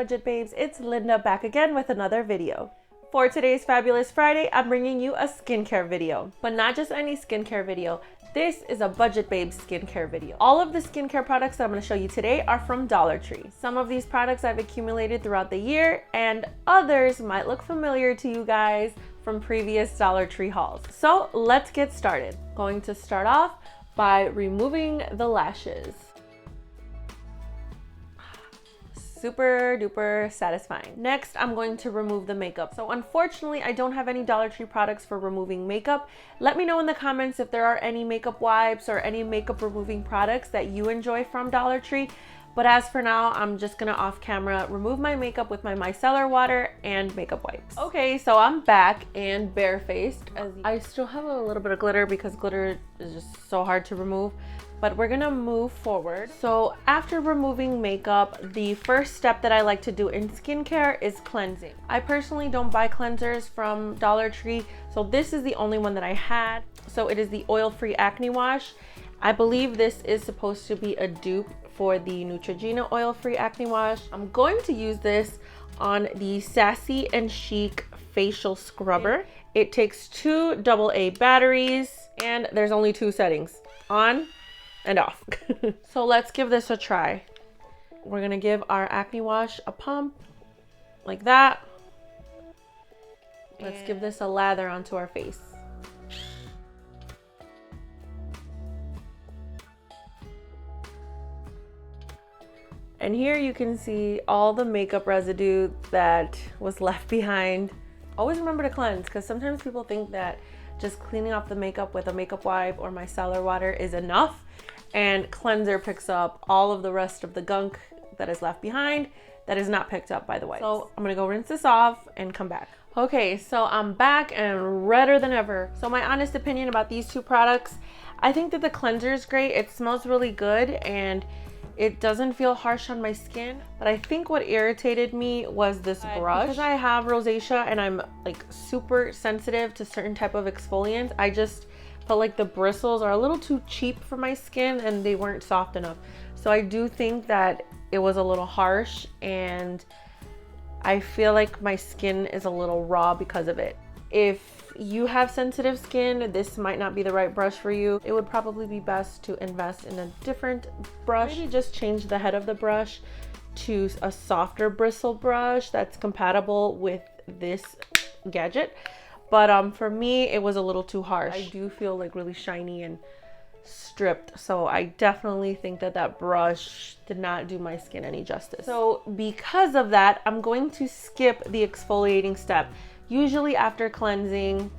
budget babes? It's Linda back again with another video. For today's Fabulous Friday, I'm bringing you a skincare video, but not just any skincare video. This is a budget babe skincare video. All of the skincare products that I'm going to show you today are from Dollar Tree. Some of these products I've accumulated throughout the year, and others might look familiar to you guys from previous Dollar Tree hauls. So let's get started. Going to start off by removing the lashes. Super duper satisfying. Next, I'm going to remove the makeup. So unfortunately, I don't have any Dollar Tree products for removing makeup. Let me know in the comments if there are any makeup wipes or any makeup removing products that you enjoy from Dollar Tree. But as for now, I'm just gonna off camera remove my makeup with my micellar water and makeup wipes. Okay, so I'm back and barefaced. I still have a little bit of glitter because glitter is just so hard to remove. But we're gonna move forward. So after removing makeup, the first step that I like to do in skincare is cleansing. I personally don't buy cleansers from Dollar Tree, so this is the only one that I had. So it is the oil-free acne wash. I believe this is supposed to be a dupe for the Neutrogena oil-free acne wash. I'm going to use this on the Sassy+Chic facial scrubber. It takes 2 AA batteries and there's only 2 settings, on and off. So let's give this a try. We're gonna give our acne wash a pump like that. Let's give this a lather onto our face. And here you can see all the makeup residue that was left behind. Always remember to cleanse, because sometimes people think that just cleaning off the makeup with a makeup wipe or micellar water is enough, and cleanser picks up all of the rest of the gunk that is left behind that is not picked up by the wipes. So I'm gonna go rinse this off and come back. Okay, so I'm back and redder than ever. So my honest opinion about these 2 products, I think that the cleanser is great. It smells really good and it doesn't feel harsh on my skin, but I think what irritated me was this brush. Because I have rosacea and I'm like super sensitive to certain type of exfoliants, I just felt like the bristles are a little too cheap for my skin and they weren't soft enough. So I do think that it was a little harsh and I feel like my skin is a little raw because of it. If you have sensitive skin, this might not be the right brush for you. It would probably be best to invest in a different brush. Maybe just change the head of the brush to a softer bristle brush that's compatible with this gadget. But for me, it was a little too harsh. I do feel like really shiny and stripped, so I definitely think that that brush did not do my skin any justice. So because of that, I'm going to skip the exfoliating step. Usually after cleansing,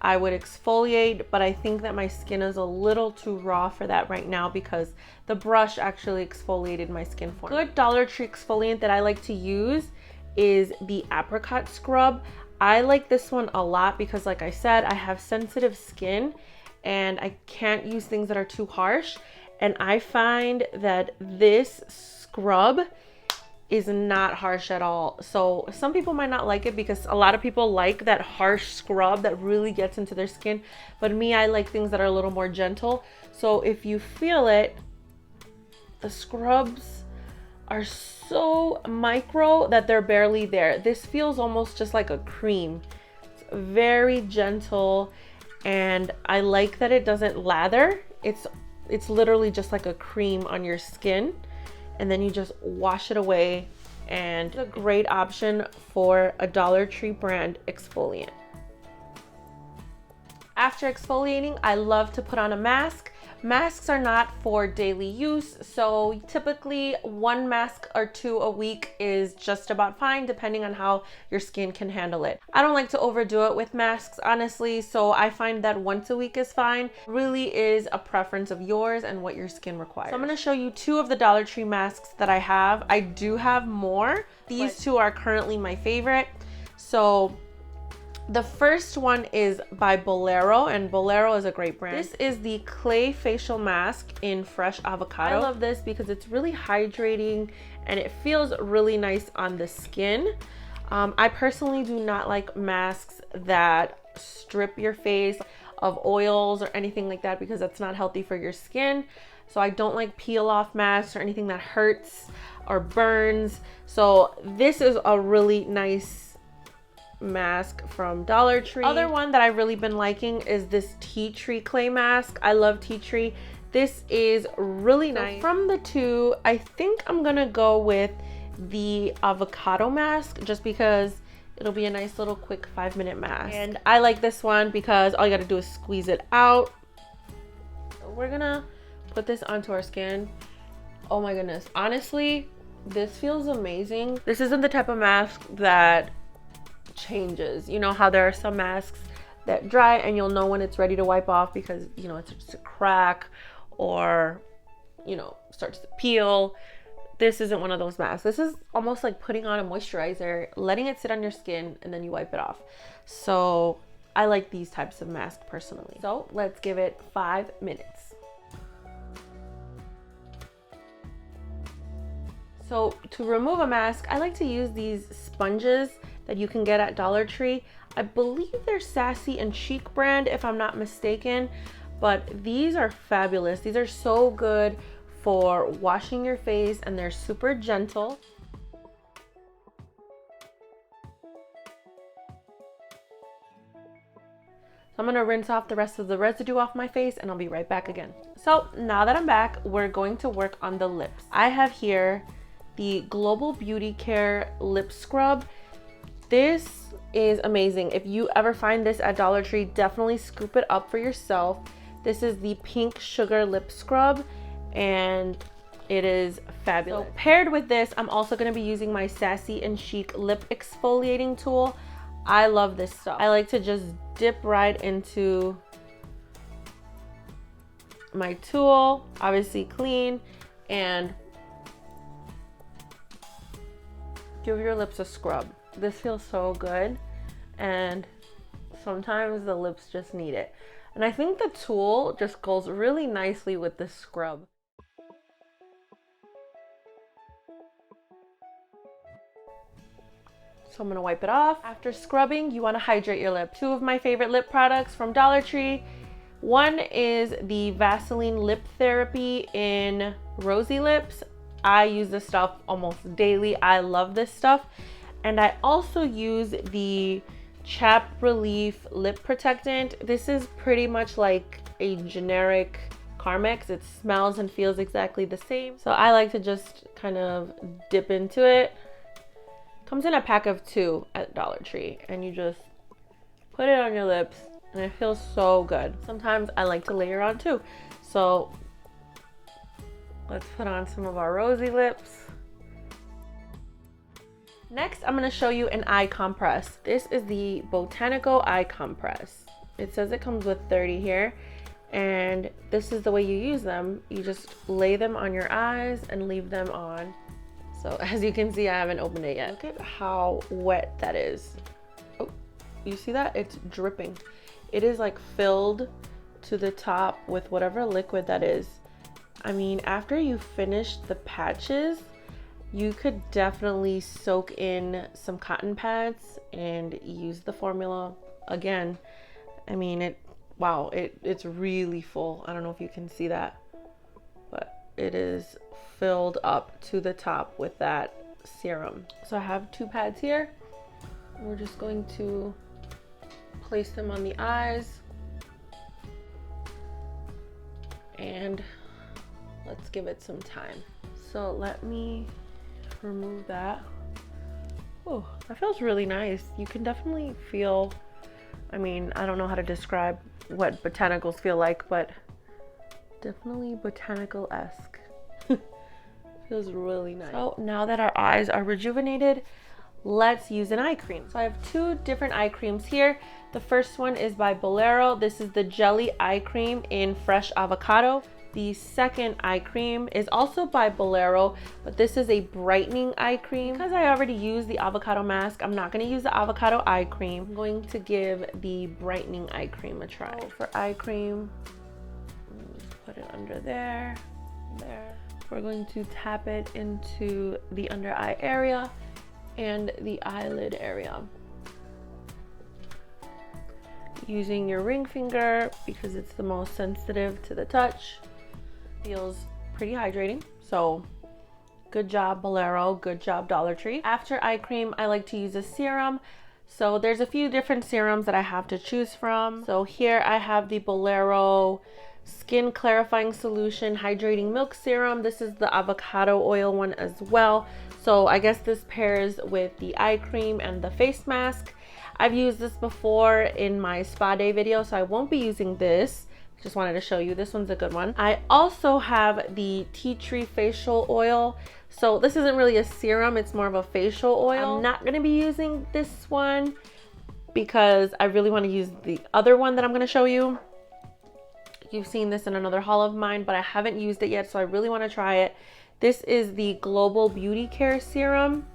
I would exfoliate, but I think that my skin is a little too raw for that right now because the brush actually exfoliated my skin for me. Good Dollar Tree exfoliant that I like to use is the apricot scrub. I like this one a lot because, like I said, I have sensitive skin and I can't use things that are too harsh. And I find that this scrub is not harsh at all. So some people might not like it because a lot of people like that harsh scrub that really gets into their skin. But me, I like things that are a little more gentle. So if you feel it, the scrubs are so micro that they're barely there. This feels almost just like a cream. It's very gentle and I like that it doesn't lather. It's literally just like a cream on your skin and then you just wash it away, and it's a great option for a Dollar Tree brand exfoliant. After exfoliating, I love to put on a mask. Masks are not for daily use, so typically 1 mask or 2 a week is just about fine depending on how your skin can handle it. I don't like to overdo it with masks, honestly, so I find that once a week is fine. It really is a preference of yours and what your skin requires. So I'm going to show you 2 of the Dollar Tree masks that I have. I do have more. These 2 are currently my favorite. So the first one is by Bolero, and Bolero is a great brand. This is the Clay Facial Mask in Fresh Avocado. I love this because it's really hydrating and it feels really nice on the skin. I personally do not like masks that strip your face of oils or anything like that because that's not healthy for your skin. So I don't like peel off masks or anything that hurts or burns. So this is a really nice mask from Dollar Tree. Other one that I've really been liking is this tea tree clay mask. I love tea tree. This is really nice. So from the two, I think I'm gonna go with the avocado mask just because it'll be a nice little quick 5-minute mask. And I like this one because all you gotta do is squeeze it out. So we're gonna put this onto our skin. Oh my goodness. Honestly, this feels amazing. This isn't the type of mask that changes. You know how there are some masks that dry and you'll know when it's ready to wipe off because, you know, it's just a crack or, you know, starts to peel. This isn't one of those masks. This is almost like putting on a moisturizer, letting it sit on your skin, and then you wipe it off. So I like these types of masks personally. So let's give it 5 minutes. So to remove a mask, I like to use these sponges that you can get at Dollar Tree. I believe they're sassy+chic brand if I'm not mistaken, but these are fabulous. These are so good for washing your face and they're super gentle. So I'm gonna rinse off the rest of the residue off my face and I'll be right back again. So now that I'm back, we're going to work on the lips. I have here the Global Beauty Care Lip Scrub. This is amazing. If you ever find this at Dollar Tree, definitely scoop it up for yourself. This is the Pink Sugar Lip Scrub and it is fabulous. So paired with this, I'm also going to be using my sassy+chic lip exfoliating tool. I love this stuff. I like to just dip right into my tool, obviously clean, and give your lips a scrub. This feels so good, and sometimes the lips just need it. And I think the tool just goes really nicely with the scrub. So I'm gonna wipe it off. After scrubbing, you wanna hydrate your lip. 2 of my favorite lip products from Dollar Tree. One is the Vaseline Lip Therapy in Rosy Lips. I use this stuff almost daily. I love this stuff. And I also use the Chap Relief Lip Protectant. This is pretty much like a generic Carmex. It smells and feels exactly the same. So I like to just kind of dip into it. Comes in a pack of 2 at Dollar Tree, and you just put it on your lips and it feels so good. Sometimes I like to layer on too. So let's put on some of our rosy lips. Next, I'm gonna show you an eye compress. This is the Botanical Eye Compress. It says it comes with 30 here, and this is the way you use them. You just lay them on your eyes and leave them on. So as you can see, I haven't opened it yet. Look at how wet that is. Oh, you see that? It's dripping. It is like filled to the top with whatever liquid that is. I mean, after you finish the patches, you could definitely soak in some cotton pads and use the formula again. I mean, wow, it's really full. I don't know if you can see that, but it is filled up to the top with that serum. So I have 2 pads here. We're just going to place them on the eyes and let's give it some time. So let me remove that. Oh, that feels really nice. You can definitely feel, I mean, I don't know how to describe what botanicals feel like, but definitely botanical-esque. Feels really nice. So now that our eyes are rejuvenated, let's use an eye cream. So I have 2 different eye creams here. The first one is by Bolero. This is the Jelly Eye Cream in Fresh Avocado. The second eye cream is also by Bolero, but this is a brightening eye cream. Because I already used the avocado mask, I'm not going to use the avocado eye cream. I'm going to give the brightening eye cream a try. So for eye cream, put it under there. We're going to tap it into the under eye area and the eyelid area. Using your ring finger because it's the most sensitive to the touch. Feels pretty hydrating, so good job Bolero, good job Dollar Tree. After eye cream, I like to use a serum. So there's a few different serums that I have to choose from. So here I have the Bolero Skin Clarifying Solution Hydrating Milk Serum. This is the avocado oil one as well. So I guess this pairs with the eye cream and the face mask. I've used this before in my spa day video, so I won't be using this. Just wanted to show you, this one's a good one. I also have the tea tree facial oil. So this isn't really a serum, it's more of a facial oil. I'm not gonna be using this one because I really wanna use the other one that I'm gonna show you. You've seen this in another haul of mine, but I haven't used it yet, so I really wanna try it. This is the Global Beauty Care Serum,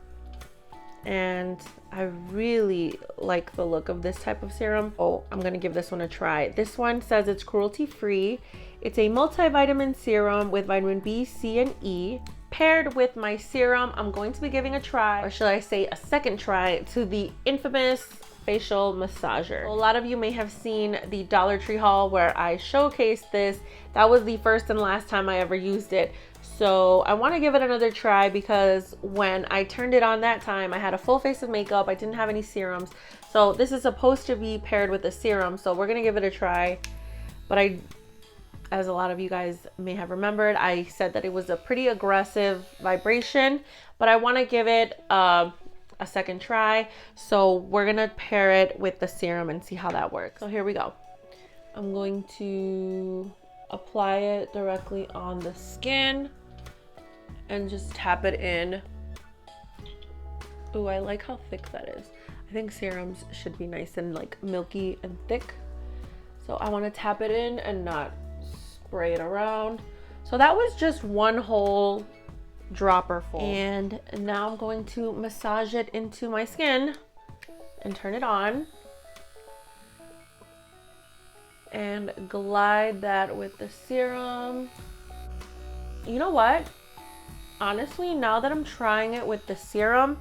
and I really like the look of this type of serum. Oh, I'm gonna give this one a try. This one says it's cruelty-free. It's a multivitamin serum with vitamin B, C, and E. Paired with my serum, I'm going to be giving a try, or should I say a second try, to the infamous facial massager. A lot of you may have seen the Dollar Tree haul where I showcased this. That was the first and last time I ever used it. So I want to give it another try because when I turned it on that time, I had a full face of makeup. I didn't have any serums. So this is supposed to be paired with a serum. So we're going to give it a try. But as a lot of you guys may have remembered, I said that it was a pretty aggressive vibration, but I want to give it a second try. So we're going to pair it with the serum and see how that works. So here we go. I'm going to apply it directly on the skin and just tap it in. Ooh, I like how thick that is. I think serums should be nice and like milky and thick. So I want to tap it in and not spray it around. So that was just one whole dropper full. And now I'm going to massage it into my skin and turn it on. And glide that with the serum. You know what? Honestly, now that I'm trying it with the serum,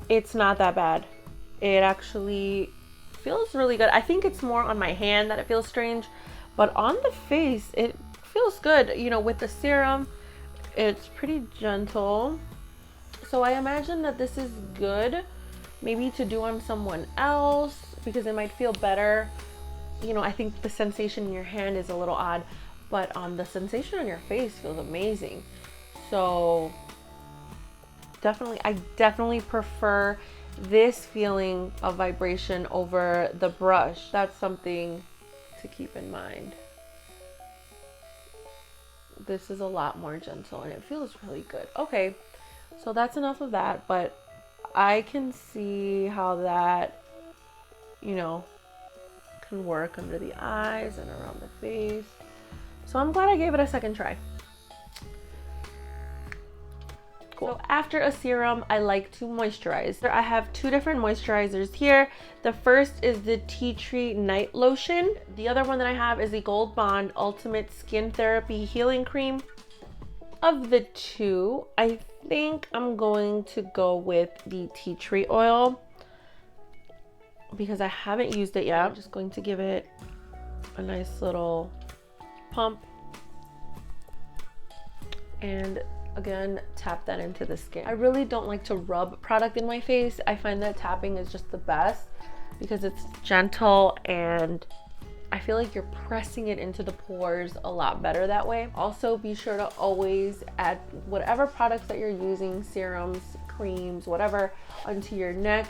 it's not that bad. It actually feels really good. I think it's more on my hand that it feels strange, but on the face, it feels good. You know, with the serum, it's pretty gentle. So I imagine that this is good maybe to do on someone else because it might feel better. You know, I think the sensation in your hand is a little odd, but the sensation on your face feels amazing. So I definitely prefer this feeling of vibration over the brush. That's something to keep in mind. This is a lot more gentle and it feels really good. Okay, so that's enough of that, but I can see how that, you know, can work under the eyes and around the face. So I'm glad I gave it a second try. Cool. So after a serum, I like to moisturize. I have two different moisturizers here. The first is the Tea Tree Night Lotion. The other one that I have is the Gold Bond Ultimate Skin Therapy Healing Cream. Of the two, I think I'm going to go with the tea tree oil because I haven't used it yet. I'm just going to give it a nice little pump and again tap that into the skin. I really don't like to rub product in my face. I find that tapping is just the best because it's gentle and I feel like you're pressing it into the pores a lot better that way. Also, be sure to always add whatever products that you're using, serums, creams, whatever, onto your neck.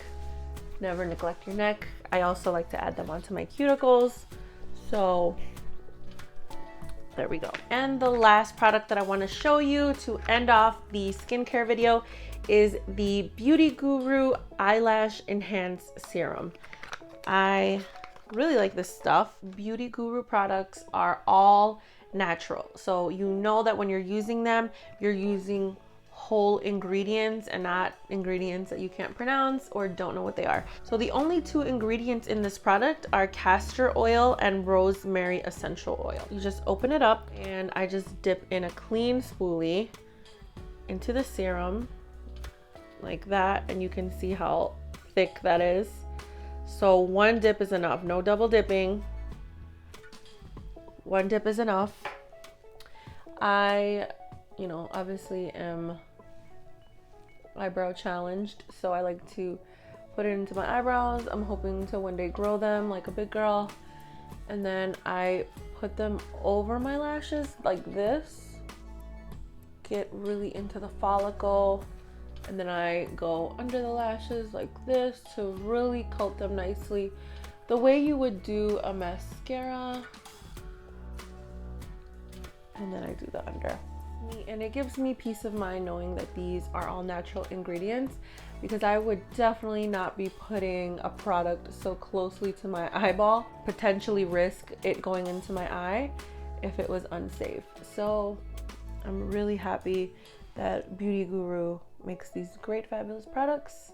Never neglect your neck. I also like to add them onto my cuticles. So there we go. And the last product that I want to show you to end off the skincare video is the Beauty Guru Eyelash Enhance Serum. I really like this stuff. Beauty Guru products are all natural. So you know that when you're using them, you're using whole ingredients and not ingredients that you can't pronounce or don't know what they are. So the only two ingredients in this product are castor oil and rosemary essential oil. You just open it up and I just dip in a clean spoolie into the serum like that, and you can see how thick that is. So one dip is enough, no double dipping. One dip is enough. I, you know, obviously am eyebrow challenged, so I like to put it into my eyebrows. I'm hoping to one day grow them like a big girl. And then I put them over my lashes like this. Get really into the follicle. And then I go under the lashes like this to really coat them nicely, the way you would do a mascara. And then I do the under. And it gives me peace of mind knowing that these are all natural ingredients, because I would definitely not be putting a product so closely to my eyeball, potentially risk it going into my eye if it was unsafe. So I'm really happy that Beauty Guru makes these great, fabulous products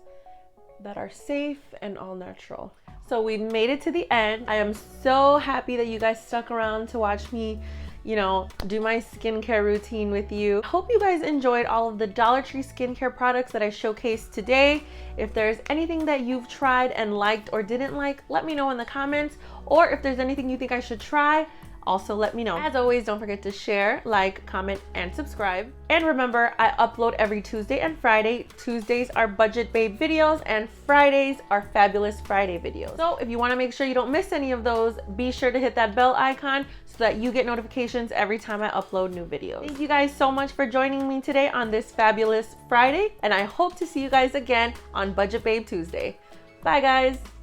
that are safe and all natural. So we made it to the end. I am so happy that you guys stuck around to watch me, you know, do my skincare routine with you. Hope you guys enjoyed all of the Dollar Tree skincare products that I showcased today. If there's anything that you've tried and liked or didn't like, let me know in the comments. Or if there's anything you think I should try, also let me know. As always, don't forget to share, like, comment, and subscribe. And remember, I upload every Tuesday and Friday. Tuesdays are Budget Babe videos and Fridays are Fabulous Friday videos. So if you want to make sure you don't miss any of those, be sure to hit that bell icon so that you get notifications every time I upload new videos. Thank you guys so much for joining me today on this fabulous Friday, and I hope to see you guys again on Budget Babe Tuesday. Bye guys.